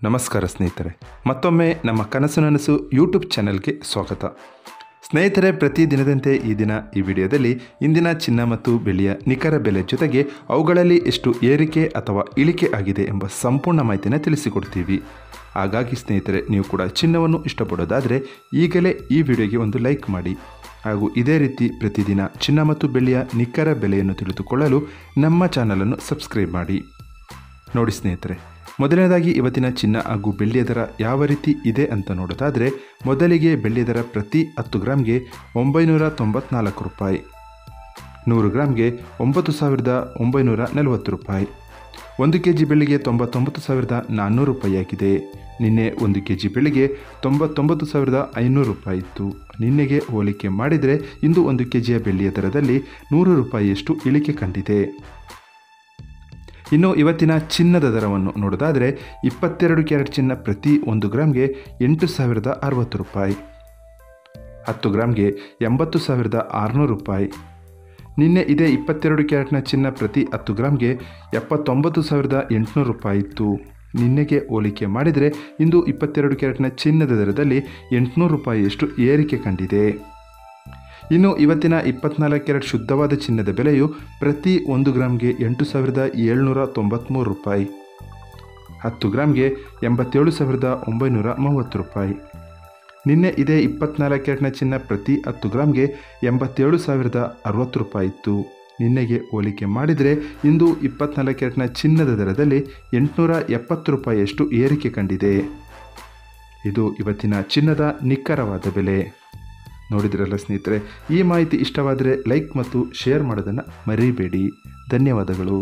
ನಮಸ್ಕಾರ ಸ್ನೇಹಿತರೆ, ಮತ್ತೊಮ್ಮೆ ನಮ್ಮ ಕನಸು ನನಸು ಯೂಟ್ಯೂಬ್ ಚಾನೆಲ್ಗೆ ಸ್ವಾಗತ. ಸ್ನೇಹಿತರೆ, ಪ್ರತಿದಿನದಂತೆ ಈ ವಿಡಿಯೋದಲ್ಲಿ ಇಂದಿನ ಚಿನ್ನ ಮತ್ತು ಬೆಳ್ಳಿಯ ನಿಖರ ಬೆಲೆ ಜೊತೆಗೆ ಅವುಗಳಲ್ಲಿ ಎಷ್ಟು ಏರಿಕೆ ಅಥವಾ ಇಳಿಕೆ ಆಗಿದೆ ಎಂಬ ಸಂಪೂರ್ಣ ಮಾಹಿತಿನ ತಿಳಿಸಿಕೊಡ್ತೀವಿ. ಹಾಗಾಗಿ ಸ್ನೇಹಿತರೆ, ನೀವು ಕೂಡ ಚಿನ್ನವನ್ನು ಇಷ್ಟಪಡೋದಾದರೆ ಈಗಲೇ ಈ ವಿಡಿಯೋಗೆ ಒಂದು ಲೈಕ್ ಮಾಡಿ. ಹಾಗೂ ಇದೇ ರೀತಿ ಪ್ರತಿದಿನ ಚಿನ್ನ ಮತ್ತು ಬೆಳ್ಳಿಯ ನಿಖರ ಬೆಲೆಯನ್ನು ತಿಳಿದುಕೊಳ್ಳಲು ನಮ್ಮ ಚಾನಲನ್ನು ಸಬ್ಸ್ಕ್ರೈಬ್ ಮಾಡಿ. ನೋಡಿ ಸ್ನೇಹಿತರೆ, ಮೊದಲನೇದಾಗಿ ಇವತ್ತಿನ ಚಿನ್ನ ಹಾಗೂ ಬೆಳ್ಳಿಯ ದರ ಯಾವ ರೀತಿ ಇದೆ ಅಂತ ನೋಡೋದಾದರೆ, ಮೊದಲಿಗೆ ಬೆಳ್ಳಿಯ ದರ ಪ್ರತಿ 10 ಗ್ರಾಮ್ಗೆ 994 ರೂಪಾಯಿ, 100 ಗ್ರಾಮ್ಗೆ 9,940 ರೂಪಾಯಿ, 1 kg ಬೆಳ್ಳಿಗೆ 99,400 ರೂಪಾಯಿ ಆಗಿದೆ. ನಿನ್ನೆ 1 kg ಬೆಳ್ಳಿಗೆ 99,500 ರೂಪಾಯಿ ಇತ್ತು. ನಿನ್ನೆಗೆ ಹೋಲಿಕೆ ಮಾಡಿದರೆ ಇಂದು 1 kg ಬೆಳ್ಳಿಯ ದರದಲ್ಲಿ 100 ರೂಪಾಯಿಯಷ್ಟು ಇಳಿಕೆ ಕಂಡಿದೆ. ಇನ್ನು ಇವತ್ತಿನ ಚಿನ್ನದ ದರವನ್ನು ನೋಡೋದಾದರೆ, 22 ಕ್ಯಾರೆಟ್ ಚಿನ್ನ ಪ್ರತಿ 1 ಗ್ರಾಮ್ಗೆ 8,060 ರೂಪಾಯಿ, 10 ಗ್ರಾಮ್ಗೆ 80,600 ರೂಪಾಯಿ. ನಿನ್ನೆ ಇದೇ 22 ಕ್ಯಾರೆಟ್ನ ಚಿನ್ನ ಪ್ರತಿ 10 ಗ್ರಾಮ್ಗೆ 79,800 ರೂಪಾಯಿ ಇತ್ತು. ನಿನ್ನೆಗೆ ಹೋಲಿಕೆ ಮಾಡಿದರೆ ಇಂದು 22 ಕ್ಯಾರೆಟ್ನ ಚಿನ್ನದ ದರದಲ್ಲಿ 800 ರೂಪಾಯಿಯಷ್ಟು ಏರಿಕೆ ಕಂಡಿದೆ. ಇನ್ನು ಇವತ್ತಿನ 24 ಕ್ಯಾರೆಟ್ ಶುದ್ಧವಾದ ಚಿನ್ನದ ಬೆಲೆಯು ಪ್ರತಿ 1 ಗ್ರಾಮ್ಗೆ 8,793 ರೂಪಾಯಿ, 10 ಗ್ರಾಮ್ಗೆ 87,930 ರೂಪಾಯಿ. ನಿನ್ನೆ ಇದೇ 24 ಕ್ಯಾರೆಟ್ನ ಚಿನ್ನ ಪ್ರತಿ 10 ಗ್ರಾಮ್ಗೆ 87,060 ರೂಪಾಯಿ ಇತ್ತು. ನಿನ್ನೆಗೆ ಹೋಲಿಕೆ ಮಾಡಿದರೆ ಇಂದು 24 ಕ್ಯಾರೆಟ್ನ ಚಿನ್ನದ ದರದಲ್ಲಿ 870 ರೂಪಾಯಿಯಷ್ಟು ಏರಿಕೆ ಕಂಡಿದೆ. ಇದು ಇವತ್ತಿನ ಚಿನ್ನದ ನಿಖರವಾದ ಬೆಲೆ. ನೋಡಿದ್ರಲ್ಲ ಸ್ನೇಹಿತರೆ, ಈ ಮಾಹಿತಿ ಇಷ್ಟವಾದರೆ ಲೈಕ್ ಮತ್ತು ಶೇರ್ ಮಾಡೋದನ್ನು ಮರಿಬೇಡಿ. ಧನ್ಯವಾದಗಳು.